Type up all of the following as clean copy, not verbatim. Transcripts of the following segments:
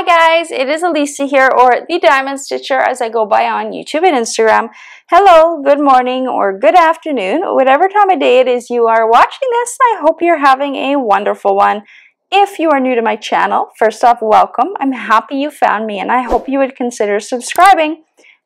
Hi guys, it is Alicia here, or the Diamond Stitcher as I go by on YouTube and Instagram. Hello, good morning, or good afternoon, whatever time of day it is you are watching this. I hope you're having a wonderful one. If you are new to my channel, first off, welcome. I'm happy you found me, and I hope you would consider subscribing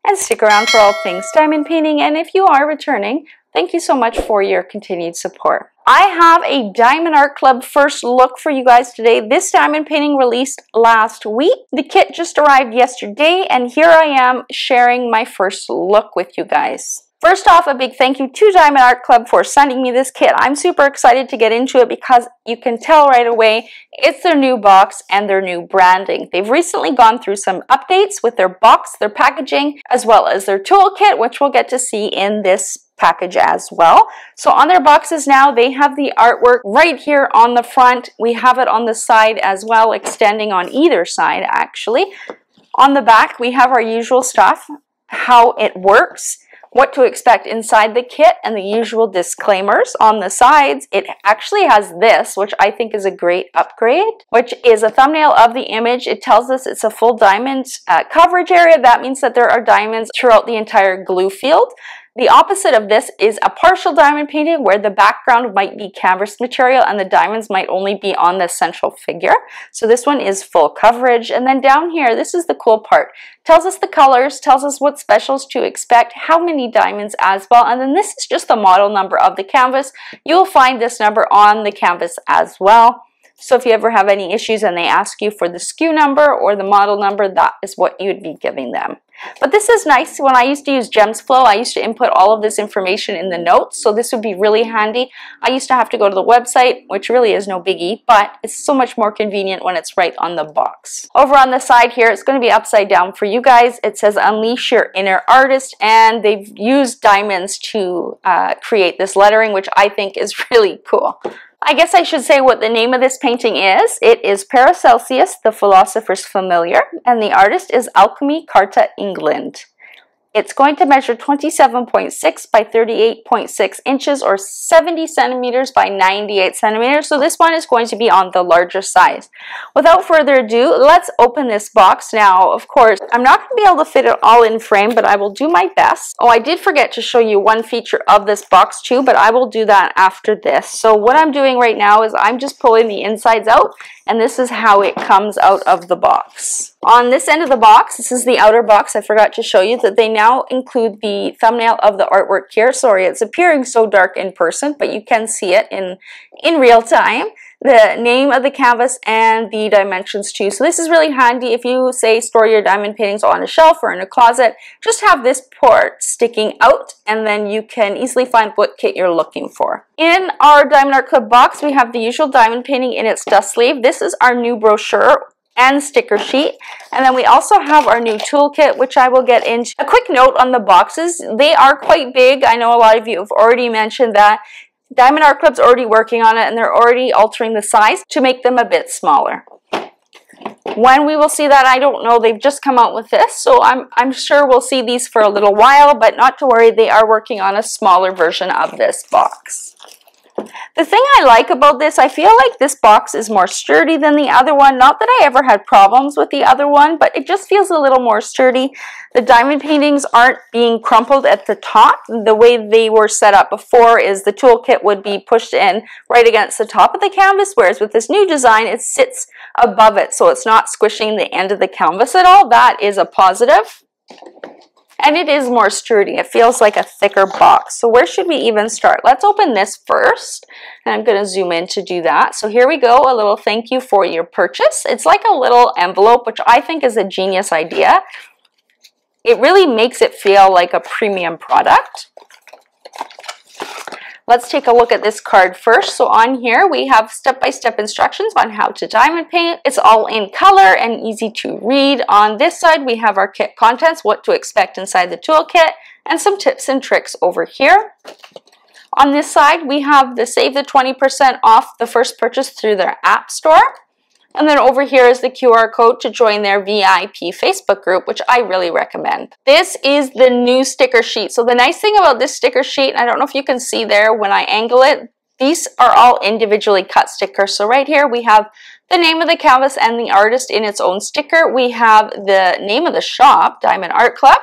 and stick around for all things diamond painting. And if you are returning, thank you so much for your continued support. I have a Diamond Art Club first look for you guys today. This diamond painting released last week. The kit just arrived yesterday, and here I am sharing my first look with you guys. First off, a big thank you to Diamond Art Club for sending me this kit. I'm super excited to get into it because you can tell right away it's their new box and their new branding. They've recently gone through some updates with their box, their packaging, as well as their toolkit, which we'll get to see in this package as well. So on their boxes now, they have the artwork right here on the front. We have it on the side as well, extending on either side actually. On the back, we have our usual stuff, how it works, what to expect inside the kit, and the usual disclaimers. On the sides, it actually has this, which I think is a great upgrade, which is a thumbnail of the image. It tells us it's a full diamond coverage area. That means that there are diamonds throughout the entire glue field. The opposite of this is a partial diamond painting where the background might be canvas material and the diamonds might only be on the central figure. So this one is full coverage. And then down here, this is the cool part. Tells us the colors, tells us what specials to expect, how many diamonds as well. And then this is just the model number of the canvas. You'll find this number on the canvas as well. So if you ever have any issues and they ask you for the SKU number or the model number, that is what you would be giving them. But this is nice. When I used to use GemsFlow, I used to input all of this information in the notes, so this would be really handy. I used to have to go to the website, which really is no biggie, but it's so much more convenient when it's right on the box. Over on the side here, it's going to be upside down for you guys. It says Unleash Your Inner Artist, and they've used diamonds to create this lettering, which I think is really cool. I guess I should say what the name of this painting is. It is Paracelsus, the Philosopher's Familiar, and the artist is Alchemy, Carta, England. It's going to measure 27.6 by 38.6 inches or 70 centimeters by 98 centimeters. So this one is going to be on the larger size. Without further ado, let's open this box. Now, of course, I'm not going to be able to fit it all in frame, but I will do my best. Oh, I did forget to show you one feature of this box too, but I will do that after this. So what I'm doing right now is I'm just pulling the insides out, and this is how it comes out of the box. On this end of the box, this is the outer box. I forgot to show you that they now include the thumbnail of the artwork here. Sorry, it's appearing so dark in person, but you can see it in real time. The name of the canvas and the dimensions too. So this is really handy if you say store your diamond paintings on a shelf or in a closet. Just have this port sticking out, and then you can easily find what kit you're looking for. In our Diamond Art Club box, we have the usual diamond painting in its dust sleeve. This is our new brochure and sticker sheet, and then we also have our new toolkit, which I will get into. A quick note on the boxes, they are quite big. I know a lot of you have already mentioned that. Diamond Art Club's already working on it, and they're already altering the size to make them a bit smaller. When we will see that, I don't know. They've just come out with this, so I'm sure we'll see these for a little while, but not to worry, they are working on a smaller version of this box. The thing I like about this, I feel like this box is more sturdy than the other one. Not that I ever had problems with the other one, but it just feels a little more sturdy. The diamond paintings aren't being crumpled at the top. The way they were set up before is the toolkit would be pushed in right against the top of the canvas, whereas with this new design, it sits above it, so it's not squishing the end of the canvas at all. That is a positive. And it is more sturdy. It feels like a thicker box. So where should we even start? Let's open this first. And I'm going to zoom in to do that. So here we go. A little thank you for your purchase. It's like a little envelope, which I think is a genius idea. It really makes it feel like a premium product. Let's take a look at this card first. So on here, we have step-by-step instructions on how to diamond paint. It's all in color and easy to read. On this side, we have our kit contents, what to expect inside the toolkit, and some tips and tricks over here. On this side, we have the save the 20% off the first purchase through their app store. And then over here is the QR code to join their VIP Facebook group, which I really recommend. This is the new sticker sheet. So the nice thing about this sticker sheet, I don't know if you can see there when I angle it, these are all individually cut stickers. So right here we have the name of the canvas and the artist in its own sticker. We have the name of the shop, Diamond Art Club,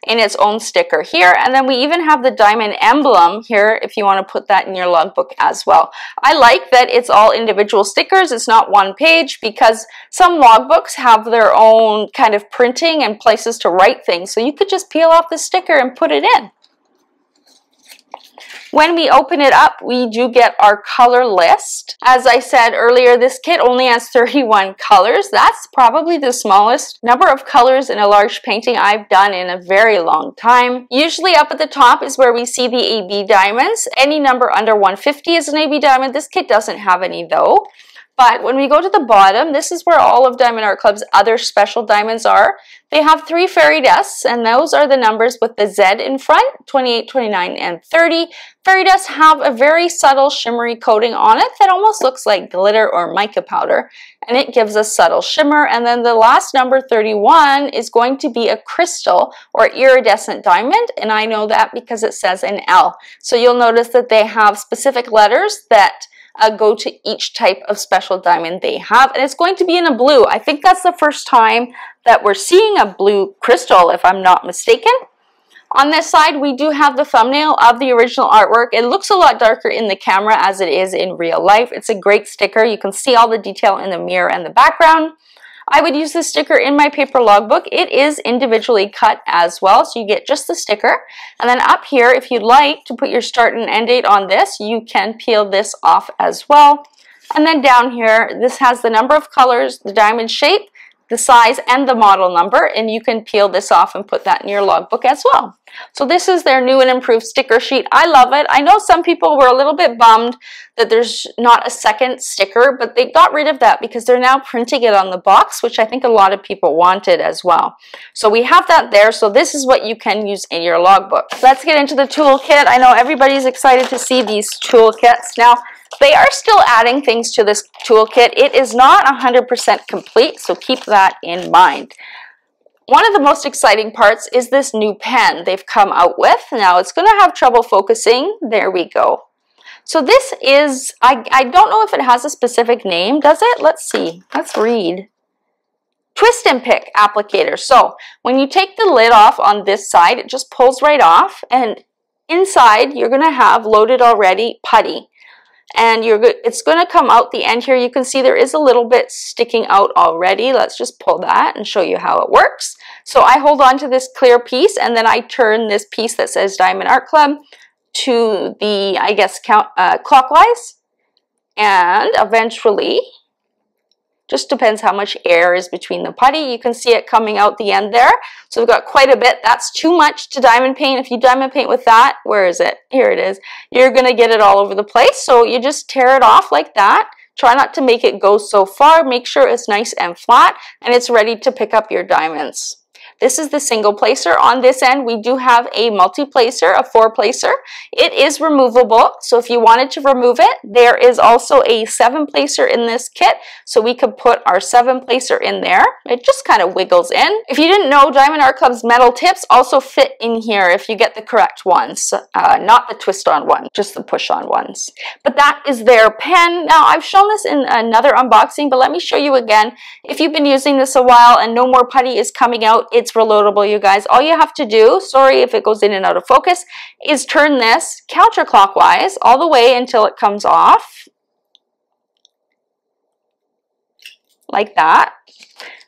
in its own sticker here, and then we even have the diamond emblem here if you want to put that in your logbook as well. I like that it's all individual stickers, it's not one page, because some logbooks have their own kind of printing and places to write things, so you could just peel off the sticker and put it in. When we open it up, we do get our color list. As I said earlier, this kit only has 31 colors. That's probably the smallest number of colors in a large painting I've done in a very long time. Usually up at the top is where we see the AB diamonds. Any number under 150 is an AB diamond. This kit doesn't have any though. But when we go to the bottom, this is where all of Diamond Art Club's other special diamonds are. They have 3 fairy dust, and those are the numbers with the Z in front, 28, 29, and 30. Fairy dust have a very subtle shimmery coating on it that almost looks like glitter or mica powder, and it gives a subtle shimmer. And then the last number, 31, is going to be a crystal or iridescent diamond, and I know that because it says an L. So you'll notice that they have specific letters that go to each type of special diamond they have, and it's going to be in a blue. I think that's the first time that we're seeing a blue crystal, if I'm not mistaken. On this side, we do have the thumbnail of the original artwork. It looks a lot darker in the camera as it is in real life. It's a great sticker. You can see all the detail in the mirror and the background. I would use this sticker in my paper logbook. It is individually cut as well, so you get just the sticker. And then up here, if you'd like to put your start and end date on this, you can peel this off as well. And then down here, this has the number of colors, the diamond shape, the size, and the model number, and you can peel this off and put that in your logbook as well. So this is their new and improved sticker sheet. I love it. I know some people were a little bit bummed that there's not a second sticker, but they got rid of that because they're now printing it on the box, which I think a lot of people wanted as well. So we have that there. So this is what you can use in your logbook. Let's get into the toolkit. I know everybody's excited to see these toolkits. Now, they are still adding things to this toolkit. It is not 100% complete, so keep that in mind. One of the most exciting parts is this new pen they've come out with. Now, it's going to have trouble focusing. There we go. So this is, I don't know if it has a specific name, does it? Let's see. Let's read. Twist and pick applicator. So when you take the lid off on this side, it just pulls right off, and inside you're going to have loaded already putty. And it's going to come out the end here. You can see there is a little bit sticking out already. Let's just pull that and show you how it works. So I hold on to this clear piece, and then I turn this piece that says Diamond Art Club to the, I guess, clockwise. And eventually, just depends how much air is between the putty. You can see it coming out the end there. So we've got quite a bit. That's too much to diamond paint. If you diamond paint with that, where is it? Here it is. You're going to get it all over the place. So you just tear it off like that. Try not to make it go so far. Make sure it's nice and flat, and it's ready to pick up your diamonds. This is the single placer. On this end, we do have a multi-placer, a 4-placer. It is removable, so if you wanted to remove it, there is also a 7-placer in this kit, so we could put our 7-placer in there. It just kind of wiggles in. If you didn't know, Diamond Art Club's metal tips also fit in here if you get the correct ones, not the twist-on one, just the push-on ones. But that is their pen. Now, I've shown this in another unboxing, but let me show you again. If you've been using this a while and no more putty is coming out, it's reloadable, you guys. All you have to do, sorry if it goes in and out of focus, is turn this counterclockwise all the way until it comes off. Like that.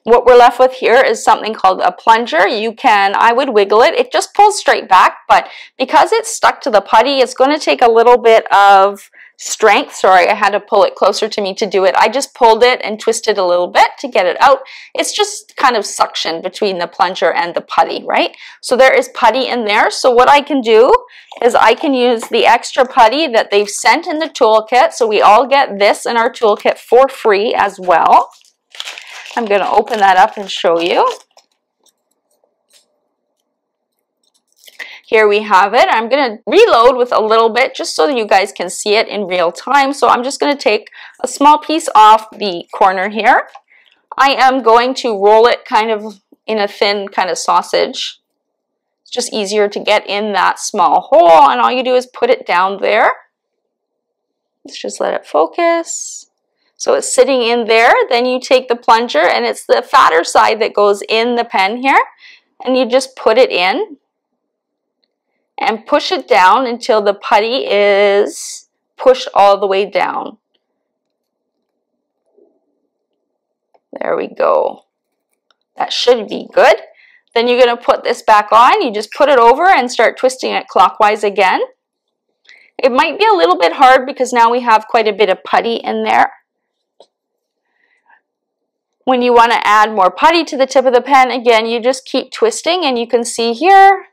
What we're left with here is something called a plunger. I would wiggle it. It just pulls straight back, but because it's stuck to the putty, it's going to take a little bit of strength. Sorry, I had to pull it closer to me to do it. I just pulled it and twisted a little bit to get it out. It's just kind of suction between the plunger and the putty, right? So there is putty in there. So what I can do is I can use the extra putty that they've sent in the toolkit. So we all get this in our toolkit for free as well. I'm going to open that up and show you. Here we have it. I'm going to reload with a little bit just so that you guys can see it in real time. So I'm just going to take a small piece off the corner here. I am going to roll it kind of in a thin kind of sausage. It's just easier to get in that small hole, and all you do is put it down there. Let's just let it focus. So it's sitting in there. Then you take the plunger, and it's the fatter side that goes in the pen here, and you just put it in and push it down until the putty is pushed all the way down. There we go. That should be good. Then you're going to put this back on. You just put it over and start twisting it clockwise again. It might be a little bit hard because now we have quite a bit of putty in there. When you want to add more putty to the tip of the pen, again, you just keep twisting, and you can see here,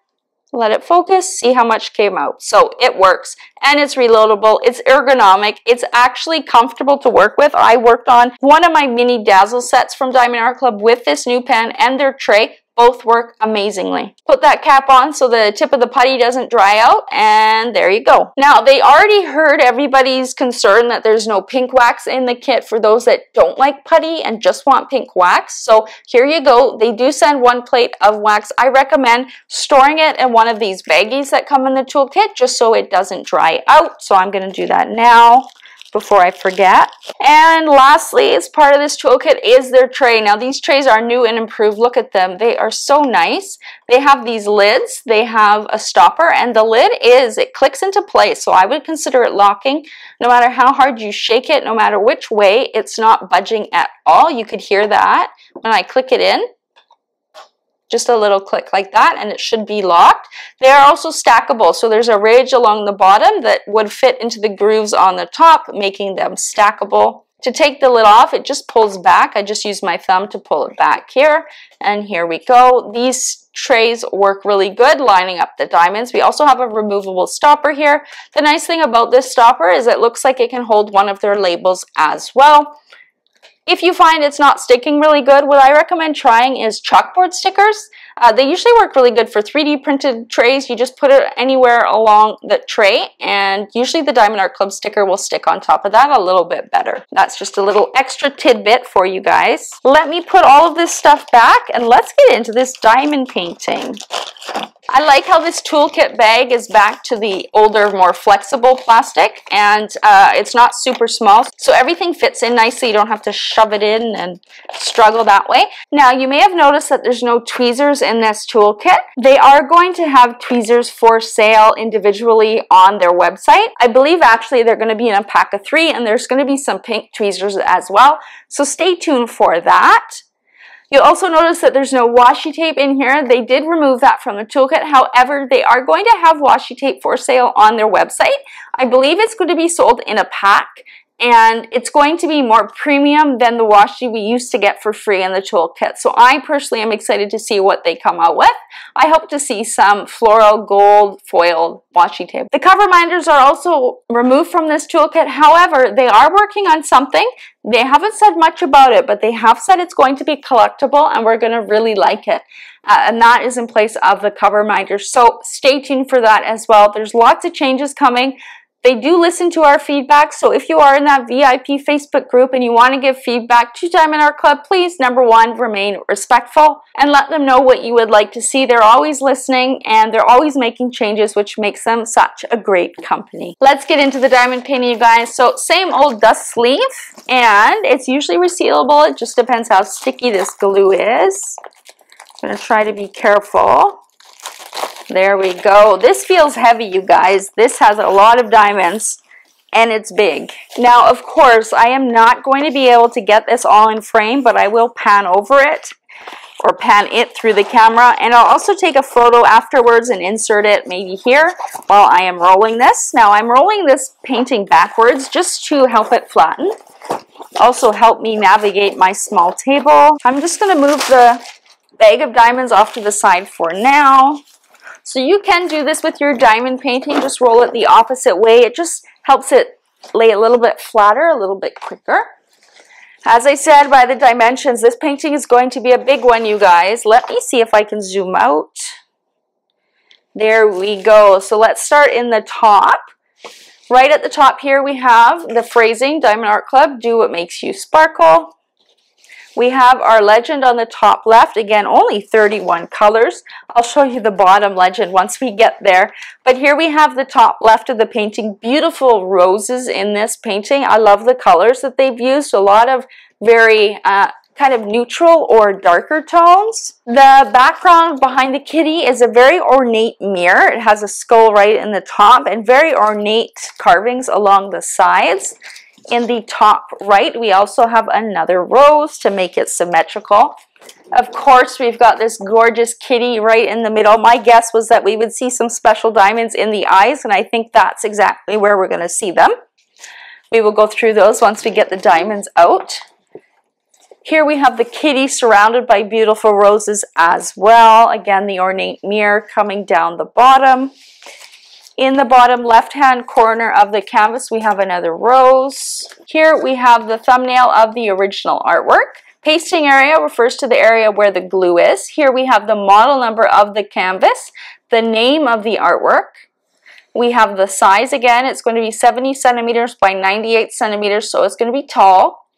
let it focus, see how much came out. So it works, and it's reloadable, it's ergonomic, it's actually comfortable to work with. I worked on one of my mini dazzle sets from Diamond Art Club with this new pen and their tray. Both work amazingly. Put that cap on so the tip of the putty doesn't dry out, and there you go. Now, they already heard everybody's concern that there's no pink wax in the kit for those that don't like putty and just want pink wax. So here you go. They do send 1 plate of wax. I recommend storing it in one of these baggies that come in the toolkit just so it doesn't dry out. So I'm going to do that now before I forget. And lastly, as part of this toolkit is their tray. Now these trays are new and improved. Look at them. They are so nice. They have these lids, they have a stopper, and the lid it clicks into place. So I would consider it locking. No matter how hard you shake it, no matter which way, it's not budging at all. You could hear that when I click it in. Just a little click like that, and it should be locked. They are also stackable, so there's a ridge along the bottom that would fit into the grooves on the top, making them stackable. To take the lid off, it just pulls back. I just use my thumb to pull it back here, and here we go. These trays work really good lining up the diamonds. We also have a removable stopper here. The nice thing about this stopper is it looks like it can hold one of their labels as well. If you find it's not sticking really good, what I recommend trying is chalkboard stickers. They usually work really good for 3D printed trays. You just put it anywhere along the tray, and usually the Diamond Art Club sticker will stick on top of that a little bit better. That's just a little extra tidbit for you guys. Let me put all of this stuff back, and let's get into this diamond painting. I like how this toolkit bag is back to the older, more flexible plastic, and it's not super small, so everything fits in nicely. You don't have to shove it in and struggle that way. Now, you may have noticed that there's no tweezers in this toolkit. They are going to have tweezers for sale individually on their website. I believe actually they're going to be in a pack of 3, and there's going to be some pink tweezers as well, so stay tuned for that. You'll also notice that there's no washi tape in here. They did remove that from the toolkit. However, they are going to have washi tape for sale on their website. I believe it's going to be sold in a pack, and it's going to be more premium than the washi we used to get for free in the toolkit. So I personally am excited to see what they come out with. I hope to see some floral gold foiled washi tape. The cover minders are also removed from this toolkit. However, they are working on something. They haven't said much about it, but they have said it's going to be collectible, and we're going to really like it. And that is in place of the cover minders. So stay tuned for that as well. There's lots of changes coming. They do listen to our feedback, so if you are in that VIP Facebook group and you want to give feedback to Diamond Art Club, please, number 1, remain respectful and let them know what you would like to see. They're always listening, and they're always making changes, which makes them such a great company. Let's get into the diamond painting, you guys. So same old dust sleeve, and it's usually resealable. It just depends how sticky this glue is. I'm going to try to be careful. There we go. This feels heavy, you guys. This has a lot of diamonds, and it's big. Now, of course, I am not going to be able to get this all in frame, but I will pan over it or pan it through the camera, and I'll also take a photo afterwards and insert it maybe here while I am rolling this. Now, I'm rolling this painting backwards just to help it flatten. Also help me navigate my small table. I'm just going to move the bag of diamonds off to the side for now. So you can do this with your diamond painting, just roll it the opposite way. It just helps it lay a little bit flatter, a little bit quicker. As I said, by the dimensions, this painting is going to be a big one, you guys. Let me see if I can zoom out. There we go. So let's start in the top. Right at the top here we have the phrasing, Diamond Art Club, do what makes you sparkle. We have our legend on the top left. Again, only 31 colors. I'll show you the bottom legend once we get there. But here we have the top left of the painting. Beautiful roses in this painting. I love the colors that they've used. A lot of very kind of neutral or darker tones. The background behind the kitty is a very ornate mirror. It has a skull right in the top and very ornate carvings along the sides. In the top right, we also have another rose to make it symmetrical. Of course, we've got this gorgeous kitty right in the middle. My guess was that we would see some special diamonds in the eyes, and I think that's exactly where we're going to see them. We will go through those once we get the diamonds out. Here we have the kitty surrounded by beautiful roses as well. Again, the ornate mirror coming down the bottom. In the bottom left-hand corner of the canvas, we have another rose. Here we have the thumbnail of the original artwork. Pasting area refers to the area where the glue is. Here we have the model number of the canvas, the name of the artwork. We have the size again. It's going to be 70 centimeters by 98 centimeters, so it's going to be tall.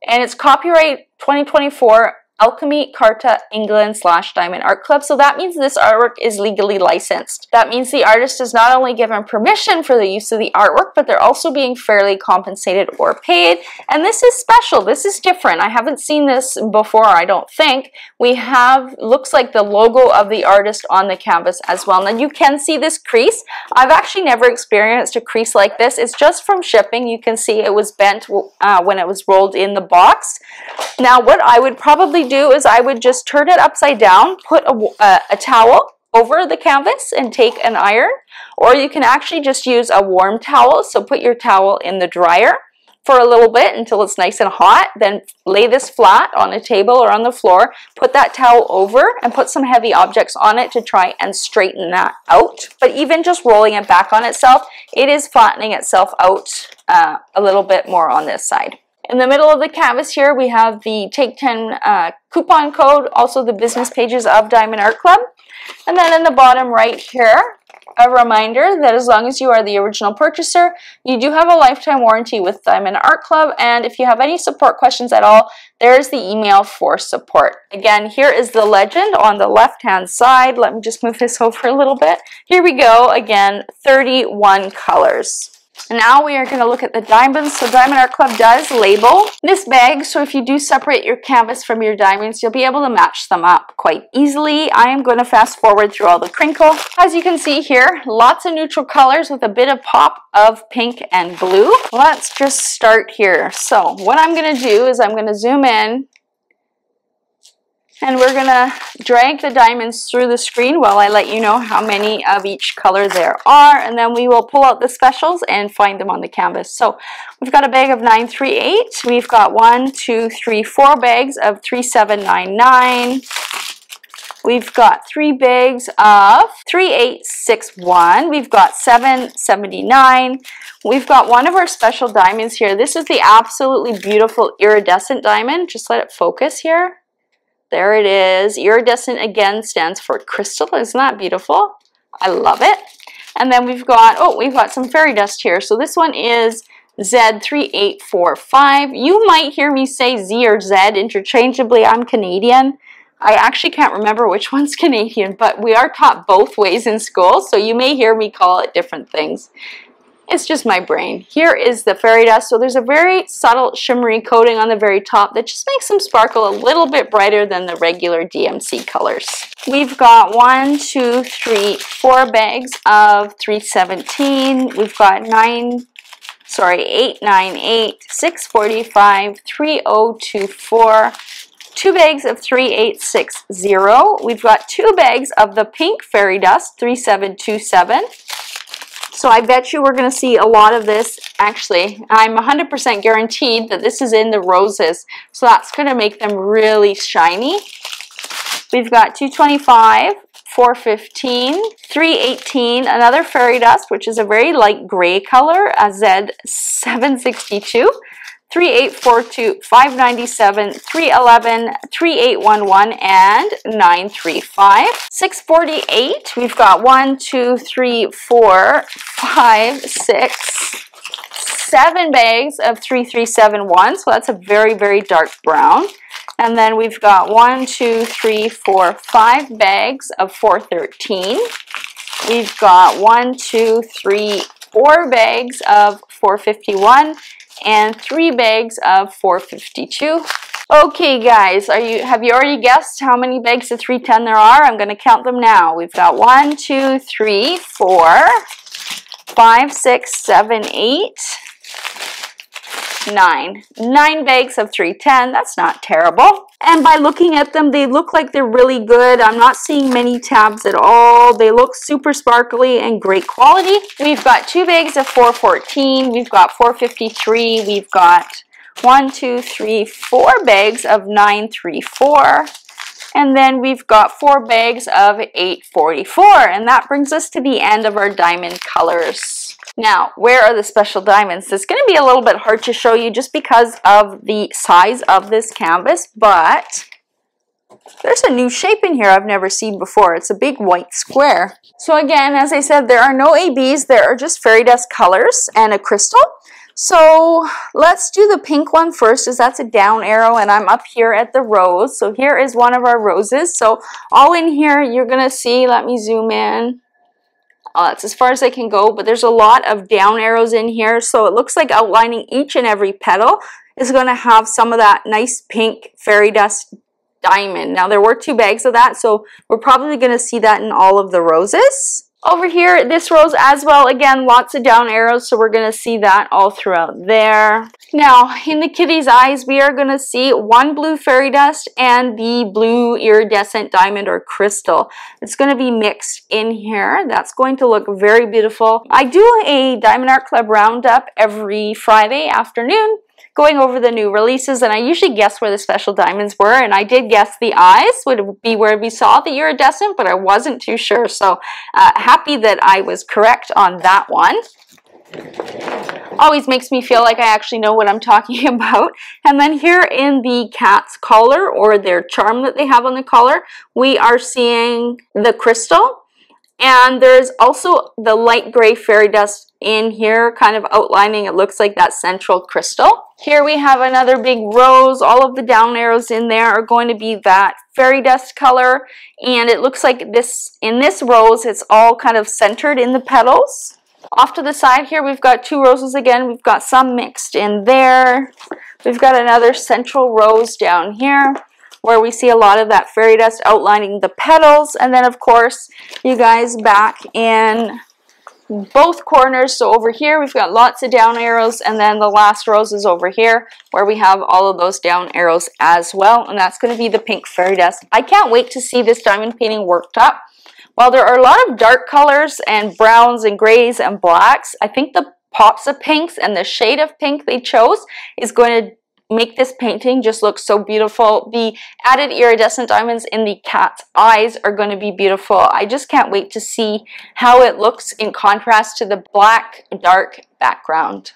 And it's copyright 2024, Alchemy, Carta, England / Diamond Art Club. So that means this artwork is legally licensed. That means the artist is not only given permission for the use of the artwork, but they're also being fairly compensated or paid. And this is special. This is different. I haven't seen this before, I don't think. We have, looks like the logo of the artist on the canvas as well. Now you can see this crease. I've actually never experienced a crease like this. It's just from shipping. You can see it was bent when it was rolled in the box. Now what I would probably do is I would just turn it upside down, put a towel over the canvas and take an iron, or you can actually just use a warm towel. So put your towel in the dryer for a little bit until it's nice and hot, then lay this flat on a table or on the floor, put that towel over and put some heavy objects on it to try and straighten that out. But even just rolling it back on itself, it is flattening itself out a little bit more on this side. In the middle of the canvas here, we have the Take 10 coupon code, also the business pages of Diamond Art Club. And then in the bottom right here, a reminder that as long as you are the original purchaser, you do have a lifetime warranty with Diamond Art Club. And if you have any support questions at all, there's the email for support. Again, here is the legend on the left-hand side. Let me just move this over a little bit. Here we go. Again, 31 colors. Now we are going to look at the diamonds. So Diamond Art Club does label this bag, so if you do separate your canvas from your diamonds, you'll be able to match them up quite easily. I am going to fast forward through all the crinkle. As you can see here, lots of neutral colors with a bit of pop of pink and blue. Let's just start here. So what I'm going to do is I'm going to zoom in, and we're going to drag the diamonds through the screen while I let you know how many of each color there are, and then we will pull out the specials and find them on the canvas. So we've got a bag of 938. We've got 4 bags of 3799. We've got 3 bags of 3861. We've got 779. We've got one of our special diamonds here. This is the absolutely beautiful iridescent diamond. Just let it focus here. There it is. Iridescent again stands for crystal. Isn't that beautiful? I love it. And then we've got some fairy dust here. So this one is Z3845. You might hear me say Z or Z interchangeably. I'm Canadian. I actually can't remember which one's Canadian, but we are taught both ways in school, so you may hear me call it different things. It's just my brain. Here is the fairy dust. So there's a very subtle shimmery coating on the very top that just makes them sparkle a little bit brighter than the regular DMC colors. We've got 4 bags of 317. We've got 898, 645, 3024, 2 bags of 3860. We've got 2 bags of the pink fairy dust, 3727. So I bet you we're going to see a lot of this. Actually, I'm 100% guaranteed that this is in the roses. So that's going to make them really shiny. We've got 225, 415, 318, another fairy dust, which is a very light gray color, a Z762. 3842, 597, 311, 3811, and 935. 648, we've got 7 bags of 3371, so that's a very, very dark brown. And then we've got 1, 2, 3, 4, 5 bags of 413. We've got 1, 2, 3, 4 bags of 451 and 3 bags of 452. Okay guys, have you already guessed how many bags of 310 there are? I'm going to count them now. We've got 1, 2, 3, 4, 5, 6, 7, 8, 9. 9 bags of 310. That's not terrible. And by looking at them, they look like they're really good. I'm not seeing many tabs at all. They look super sparkly and great quality. We've got 2 bags of 414. We've got 453. We've got 1, 2, 3, 4 bags of 934. And then we've got 4 bags of 844. And that brings us to the end of our diamond colors. Now, where are the special diamonds? It's going to be a little bit hard to show you just because of the size of this canvas, but there's a new shape in here I've never seen before. It's a big white square. So again, as I said, there are no ABs. There are just fairy dust colors and a crystal. So let's do the pink one first, as that's a down arrow, and I'm up here at the rose. So here is one of our roses. So all in here, you're going to see, let me zoom in. That's as far as I can go, but there's a lot of down arrows in here, so it looks like outlining each and every petal is going to have some of that nice pink fairy dust diamond. Now, there were 2 bags of that, so we're probably going to see that in all of the roses. Over here, this rose as well, again, lots of down arrows, so we're going to see that all throughout there. Now, in the kitty's eyes, we are going to see 1 blue fairy dust and the blue iridescent diamond or crystal. It's going to be mixed in here. That's going to look very beautiful. I do a Diamond Art Club roundup every Friday afternoon, going over the new releases, and I usually guess where the special diamonds were, and I did guess the eyes would be where we saw the iridescent, but I wasn't too sure, so happy that I was correct on that one. Always makes me feel like I actually know what I'm talking about. And then here in the cat's collar, or their charm that they have on the collar, we are seeing the crystal. And there's also the light gray fairy dust in here, kind of outlining, it looks like that central crystal. Here we have another big rose. All of the down arrows in there are going to be that fairy dust color. And it looks like in this rose, it's all kind of centered in the petals. Off to the side here, we've got 2 roses again. We've got some mixed in there. We've got another central rose down here, where we see a lot of that fairy dust outlining the petals. And then, of course, you guys back in both corners. So over here, we've got lots of down arrows. And then the last rose is over here, where we have all of those down arrows as well. And that's going to be the pink fairy dust. I can't wait to see this diamond painting worked up. While there are a lot of dark colors and browns and grays and blacks, I think the pops of pinks and the shade of pink they chose is going to make this painting just look so beautiful. The added iridescent diamonds in the cat's eyes are going to be beautiful. I just can't wait to see how it looks in contrast to the black, dark background.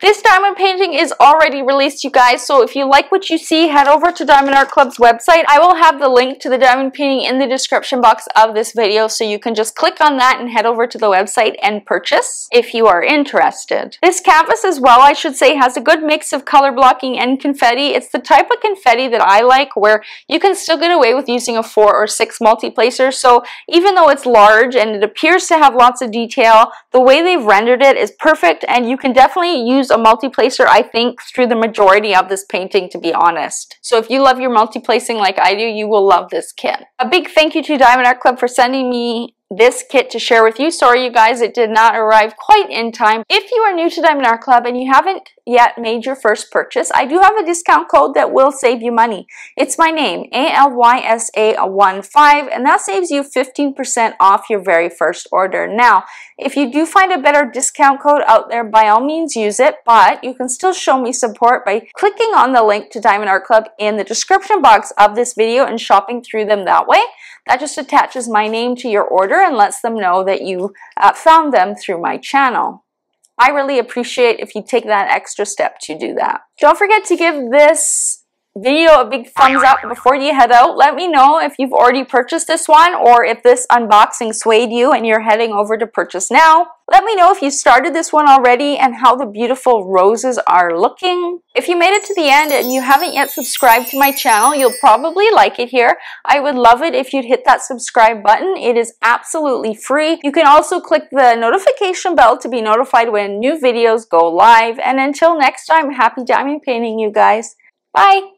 This diamond painting is already released, you guys, so if you like what you see, head over to Diamond Art Club's website. I will have the link to the diamond painting in the description box of this video, so you can just click on that and head over to the website and purchase if you are interested. This canvas as well, I should say, has a good mix of color blocking and confetti. It's the type of confetti that I like, where you can still get away with using a 4 or 6 multiplacer, so even though it's large and it appears to have lots of detail, the way they've rendered it is perfect, and you can definitely use a multiplacer, I think, through the majority of this painting, to be honest. So if you love your multiplacing like I do, you will love this kit. A big thank you to Diamond Art Club for sending me this kit to share with you. Sorry, you guys, it did not arrive quite in time. If you are new to Diamond Art Club and you haven't yet made your first purchase, I do have a discount code that will save you money. It's my name, ALYSA15, and that saves you 15% off your very first order. Now, if you do find a better discount code out there, by all means use it, but you can still show me support by clicking on the link to Diamond Art Club in the description box of this video and shopping through them that way. That just attaches my name to your order and lets them know that you found them through my channel. I really appreciate if you take that extra step to do that. Don't forget to give this video a big thumbs up before you head out. Let me know if you've already purchased this one or if this unboxing swayed you and you're heading over to purchase now. Let me know if you started this one already and how the beautiful roses are looking. If you made it to the end and you haven't yet subscribed to my channel, you'll probably like it here. I would love it if you'd hit that subscribe button. It is absolutely free. You can also click the notification bell to be notified when new videos go live. And until next time, happy diamond painting, you guys. Bye!